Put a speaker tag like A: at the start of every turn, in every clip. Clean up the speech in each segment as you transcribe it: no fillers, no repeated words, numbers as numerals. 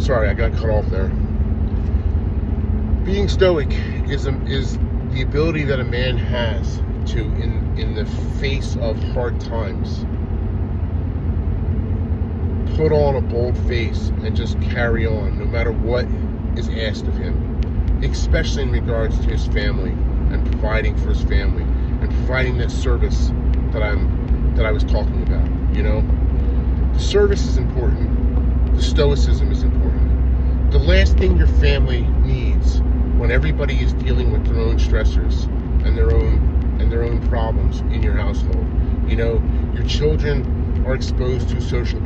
A: Sorry, I got cut off there. Being stoic is the ability that a man has to, in the face of hard times, put on a bold face and just carry on no matter what is asked of him, especially in regards to his family and providing for his family and providing that service that I was talking about. You know, the service is important. The stoicism is important. The last thing your family needs when everybody is dealing with their own stressors and their own problems in your household. You know, your children are exposed to social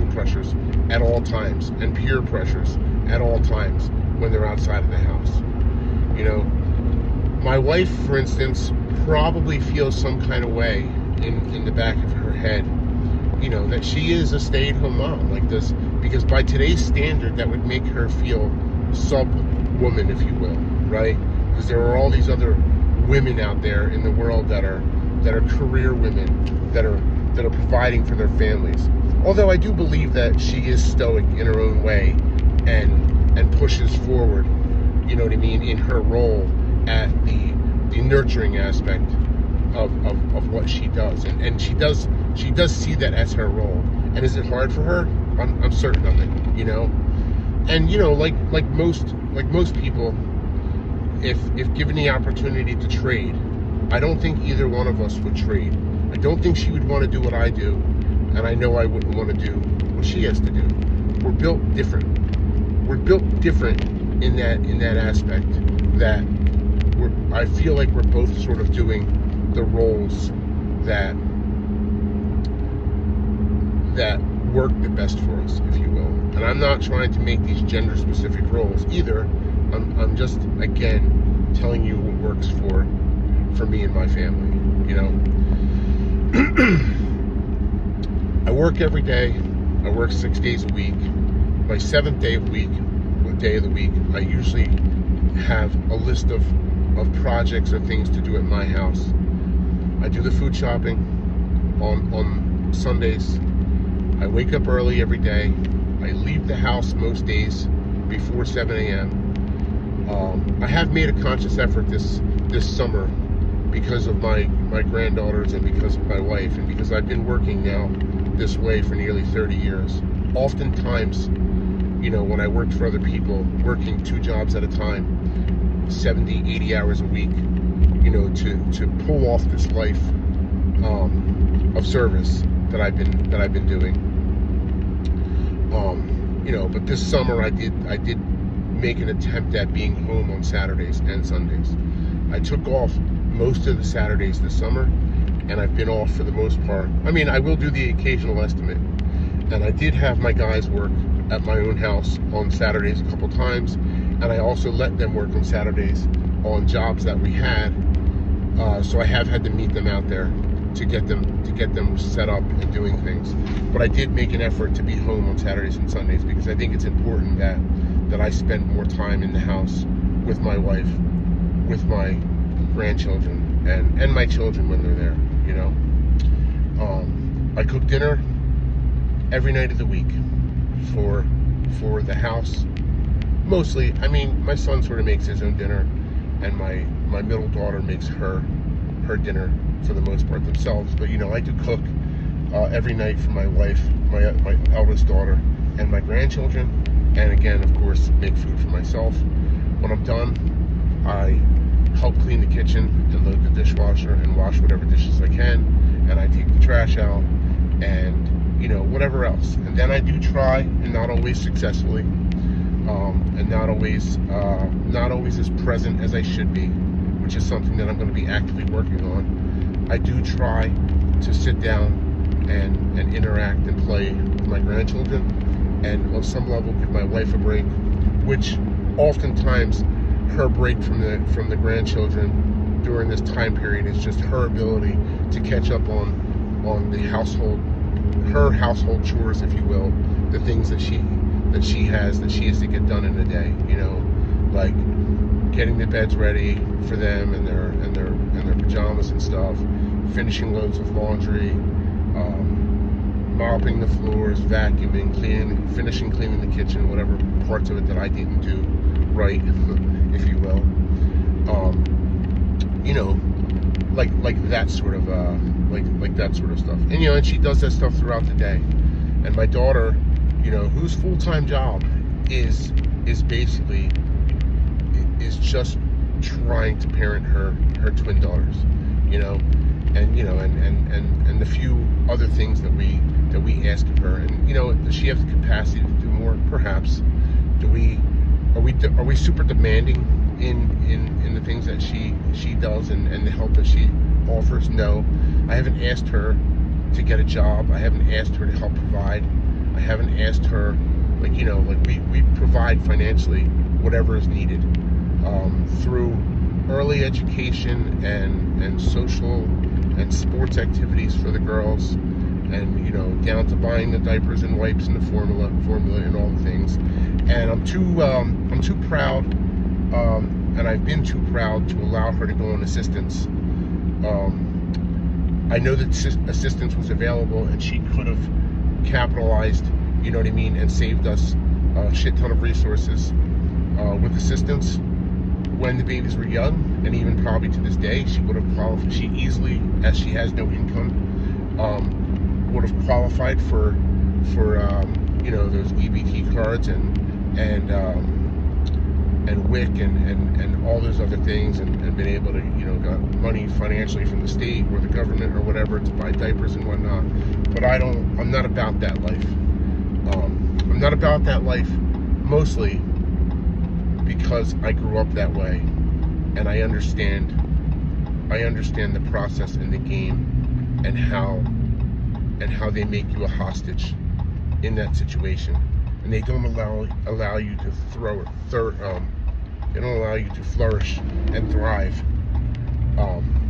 A: pressures at all times and peer pressures at all times when they're outside of the house. You know, my wife, for instance, probably feels some kind of way in the back of her head, you know, that she is a stay-at-home mom like this, because by today's standard that would make her feel sub-woman, if you will, right? Because there are all these other women out there in the world that are career women that are providing for their families. Although I do believe that she is stoic in her own way and pushes forward, you know what I mean, in her role at the nurturing aspect of what she does, and she does see that as her role. And is it hard for her? I'm certain of it, you know. And you know, like most people, if given the opportunity to trade, I don't think either one of us would trade. I don't think she would want to do what I do, and I know I wouldn't want to do what she has to do. We're built different. We're built different in that aspect. That I feel like we're both sort of doing the roles that work the best for us, if you will. And I'm not trying to make these gender-specific roles either. I'm just, again, telling you what works for me and my family, you know. I work every day. I work 6 days a week. My 7th day of the week, I usually have a list of projects or things to do at my house. I do the food shopping on Sundays. I wake up early every day. I leave the house most days before 7 a.m. I have made a conscious effort this summer because of my granddaughters and because of my wife and because I've been working now this way for nearly 30 years. Oftentimes, you know, when I worked for other people, working 2 jobs at a time, 70, 80 hours a week, you know, to pull off this life of service that I've been doing. You know, but this summer I did make an attempt at being home on Saturdays and Sundays. I took off most of the Saturdays this summer, and I've been off for the most part. I mean, I will do the occasional estimate, and I did have my guys work at my own house on Saturdays a couple times, and I also let them work on Saturdays on jobs that we had. So I have had to meet them out there to get them set up and doing things. But I did make an effort to be home on Saturdays and Sundays because I think it's important that I spend more time in the house with my wife, with my grandchildren, and my children when they're there, you know. I cook dinner every night of the week for the house. Mostly, I mean, my son sort of makes his own dinner, and my middle daughter makes her dinner for the most part themselves. But you know, I do cook every night for my wife, my eldest daughter, and my grandchildren, and again, of course, make food for myself. When I'm done, I help clean the kitchen and load the dishwasher and wash whatever dishes I can, and I take the trash out and, you know, whatever else. And then I do try, and not always successfully, and not always as present as I should be, which is something that I'm going to be actively working on. I do try to sit down and interact and play with my grandchildren, and on some level give my wife a break, which oftentimes her break from the grandchildren during this time period is just her ability to catch up on the household, her household chores, if you will, the things that she has to get done in a day, you know, like getting the beds ready for them and their pajamas and stuff, finishing loads of laundry, mopping the floors, vacuuming, finishing cleaning the kitchen, whatever parts of it that I didn't do right, if you will. You know, like that sort of like that sort of stuff. And you know, and she does that stuff throughout the day. And my daughter, you know, whose full-time job is basically just trying to parent her twin daughters, you know, and you know, and the few other things that we ask of her. And you know, does she have the capacity to do more? Perhaps. Are we super demanding in the things that she does and the help that she offers? No. I haven't asked her to get a job. I haven't asked her to help provide. I haven't asked her, like, you know, like we provide financially whatever is needed through early education and social and sports activities for the girls, and you know, down to buying the diapers and wipes and the formula and all the things. And I'm too proud, and I've been too proud to allow her to go on assistance. I know that assistance was available, and she could have capitalized, you know what I mean, and saved us a shit ton of resources with assistance when the babies were young, and even probably to this day, she would have qualified. She easily, as she has no income, would have qualified for you know, those EBT cards and WIC and all those other things, and been able to, you know, got money financially from the state or the government or whatever to buy diapers and whatnot. But I'm not about that life. I'm not about that life, mostly because I grew up that way, and I understand the process and the game, and how they make you a hostage in that situation, and they don't allow you to they don't allow you to flourish and thrive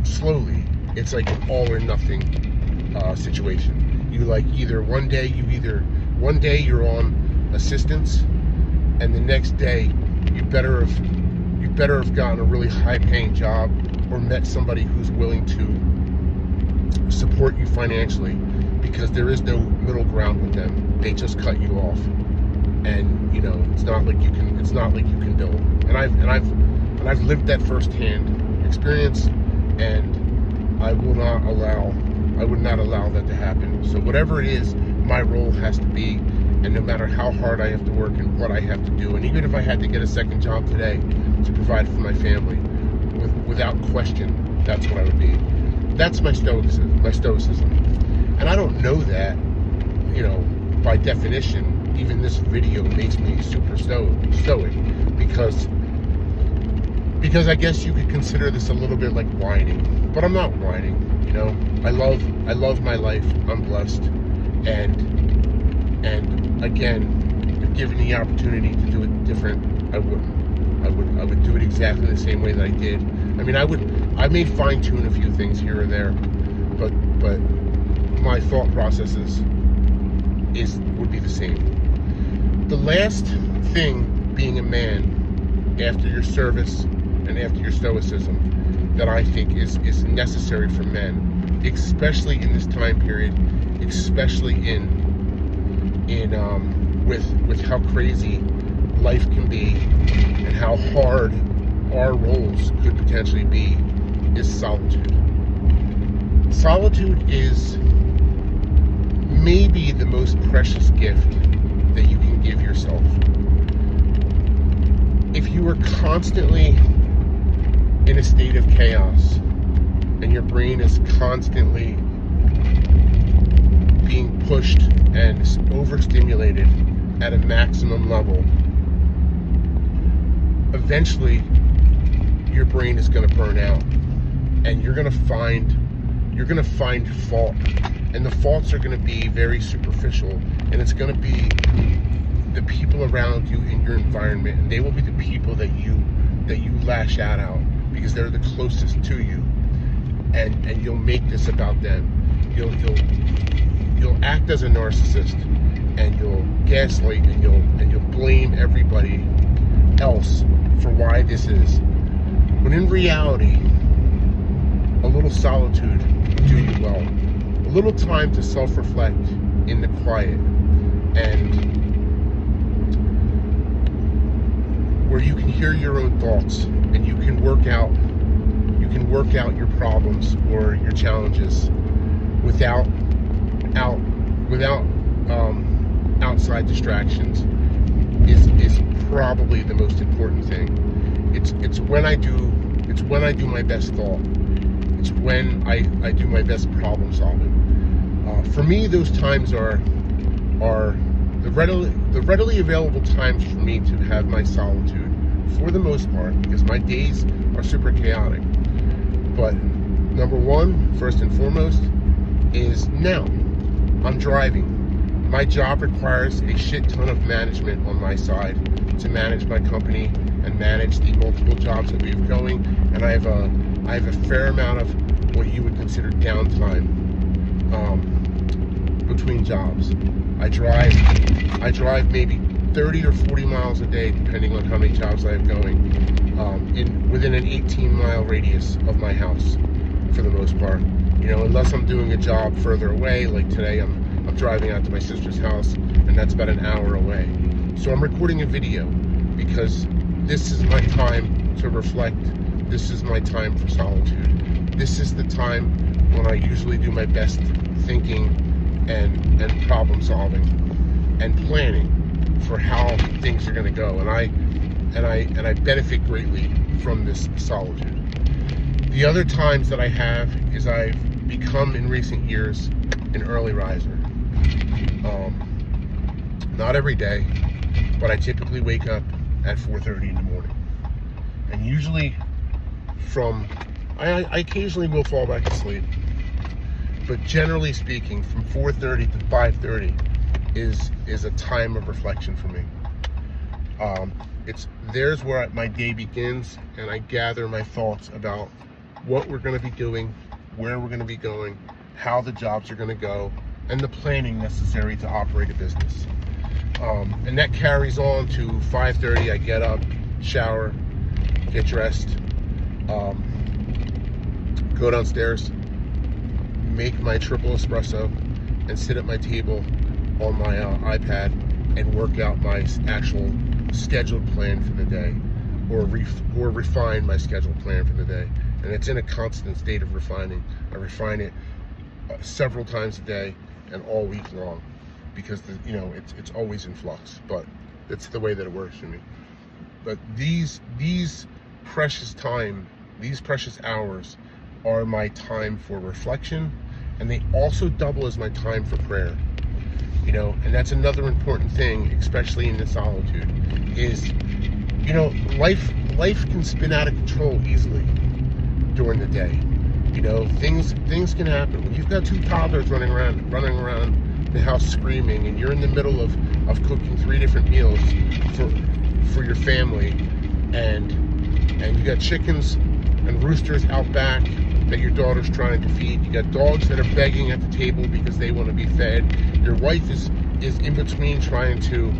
A: slowly. It's like an all or nothing situation. You like one day you're on assistance, and the next day you better have gotten a really high-paying job or met somebody who's willing to support you financially, because there is no middle ground with them. They just cut you off, and you know, it's not like you can build. And I've lived that firsthand experience, and I would not allow that to happen. So whatever it is, my role has to be, and no matter how hard I have to work and what I have to do, and even if I had to get a second job today to provide for my family, without question, that's what I would be. That's my stoicism. And I don't know that, you know, by definition, even this video makes me super stoic, because I guess you could consider this a little bit like whining, but I'm not whining. You know, I love my life. I'm blessed, and again, if given the opportunity to do it different, I would do it exactly the same way that I did. I mean, I may fine tune a few things here or there, but my thought processes would be the same. The last thing, being a man, after your service and after your stoicism, that I think is necessary for men, especially in this time period, especially with how crazy life can be and how hard our roles could potentially be, is solitude. Solitude is maybe the most precious gift that you can give yourself. If you are constantly in a state of chaos and your brain is constantly being pushed and overstimulated at a maximum level, eventually your brain is going to burn out, and you're going to find fault, and the faults are going to be very superficial, and it's going to be the people around you in your environment, and they will be the people that you lash out at, because they're the closest to you, and you'll make this about them. You'll act as a narcissist, and you'll gaslight, and you'll blame everybody else for why this is. When in reality, a little solitude will do you well. A little time to self-reflect in the quiet, and where you can hear your own thoughts, and you can work out your problems or your challenges without outside distractions is probably the most important thing. It's when I do my best thought. It's when I do my best problem solving. For me, those times are the readily available times for me to have my solitude, for the most part, because my days are super chaotic. But number one, first and foremost, is now. I'm driving. My job requires a shit ton of management on my side to manage my company and manage the multiple jobs that we have going, and I have a fair amount of what you would consider downtime between jobs. I drive maybe 30 or 40 miles a day, depending on how many jobs I have going, within an 18-mile radius of my house, for the most part. You know, unless I'm doing a job further away, like today I'm driving out to my sister's house, and that's about an hour away. So I'm recording a video because this is my time to reflect. This is my time for solitude. This is the time when I usually do my best thinking and problem solving and planning for how things are going to go. And I benefit greatly from this solitude. The other times that I have is I've become, in recent years, an early riser. Not every day, but I typically wake up at 4:30 in the morning. And usually I occasionally will fall back asleep, but generally speaking, from 4:30 to 5:30 is a time of reflection for me. There's where my day begins, and I gather my thoughts about what we're going to be doing, where we're going to be going, how the jobs are going to go, and the planning necessary to operate a business. And that carries on to 5:30. I get up, shower, get dressed, go downstairs, make my triple espresso, and sit at my table on my iPad and work out my actual scheduled plan for the day, or refine my scheduled plan for the day. And it's in a constant state of refining. I refine it several times a day and all week long, because it's always in flux. But it's the way that it works for me. But these precious hours are my time for reflection, and they also double as my time for prayer. And that's another important thing, especially in the solitude, is life can spin out of control easily during the day. Things can happen when you've got two toddlers running around the house screaming, and you're in the middle of cooking 3 different meals for your family, and you got chickens and roosters out back that your daughter's trying to feed. You got dogs that are begging at the table because they want to be fed. Your wife is in between trying to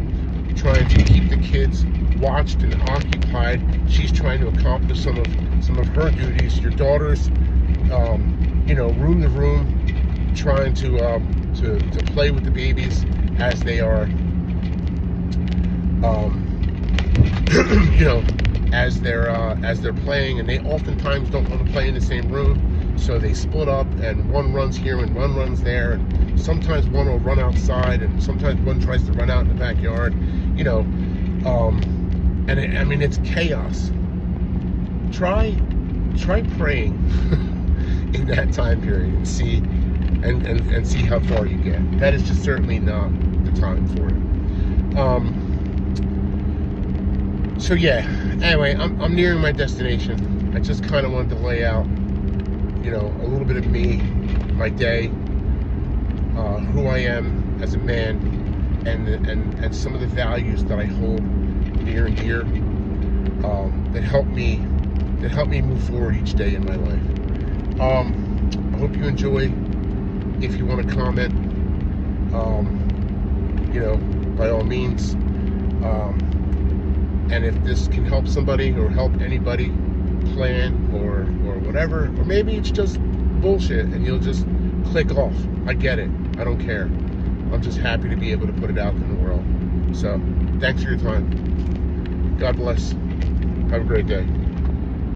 A: keep the kids watched and occupied. She's trying to accomplish some of her duties. Your daughter's room to room, trying to play with the babies as they are as they're playing, and they oftentimes don't want to play in the same room, so they split up, and one runs here and one runs there, and sometimes one will run outside, and sometimes one tries to run out in the backyard, and it's chaos. Try praying in that time period and see how far you get. That is just certainly not the time for it. So yeah, anyway, I'm nearing my destination. I just kind of wanted to lay out, a little bit of me, my day, who I am as a man, and some of the values that I hold near and dear, that help me move forward each day in my life. I hope you enjoy. If you want to comment, by all means. And if this can help somebody or help anybody plan or whatever, or maybe it's just bullshit and you'll just click off. I get it. I don't care. I'm just happy to be able to put it out in the world. So, thanks for your time. God bless. Have a great day.